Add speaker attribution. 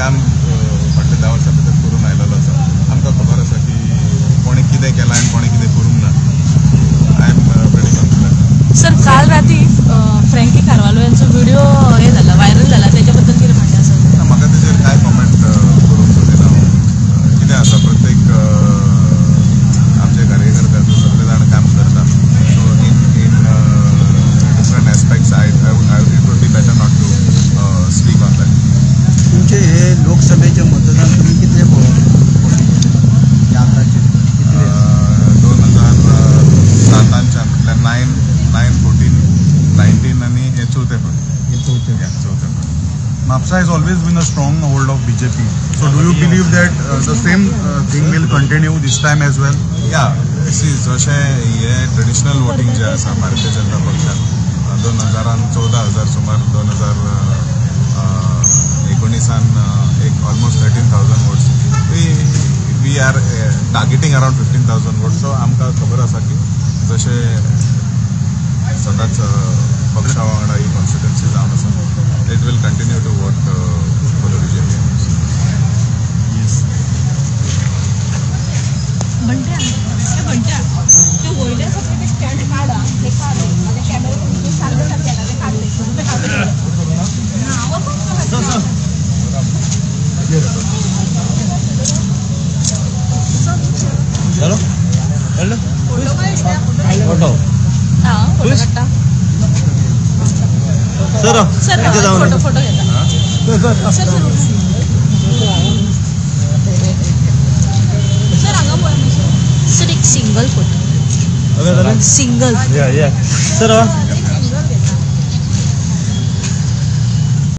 Speaker 1: काम फाटले 10 वर्सां भितर करून आयलेलो आसा. आमकां खबर आसा की कोणी कितें केलां आनी कोणी कितें करूंक ना. I am very confident.
Speaker 2: Sir काल राती फ्रँकी कारवालो यांचो व्हिडिओ हे झाला व्हायरल झाला त्याच्याबद्दल कितें म्हणटा सर?
Speaker 1: म्हाका तेजेर कांय कॉमेंट करूंक सोदिना. कितें आसा प्रत्येक आमचे कार्यकर्ते सगळे जाण काम करता. So in different aspects it would be better not to speak on that.
Speaker 3: तुमचे हे लोकसभेचे मतदान तुम्ही कितले या आताचे
Speaker 1: 2007च्या म्हटल्यार 9, 14, 19 आणि हे चौथे पण.
Speaker 4: MAPSA has always been a stronghold of BJP. So do you believe that the same thing will continue this time as well?
Speaker 1: या जशें हे ट्रेडिशनल वोटींग जे आसा भारतीय जनता पक्षान 2014 सुमार 2019 एक almost 13,000 votes. We are targeting around 15,000 votes. So आमकां खबर आसा की जशें सदांच पक्षा वांगडा ही कॉन्स्टिट्युएन्सी जावन आसा. It will continue to vote for the BJP.
Speaker 2: Photo घेता सर हांगा पळय सर एक सिंगल फोटो सिंगल
Speaker 3: सर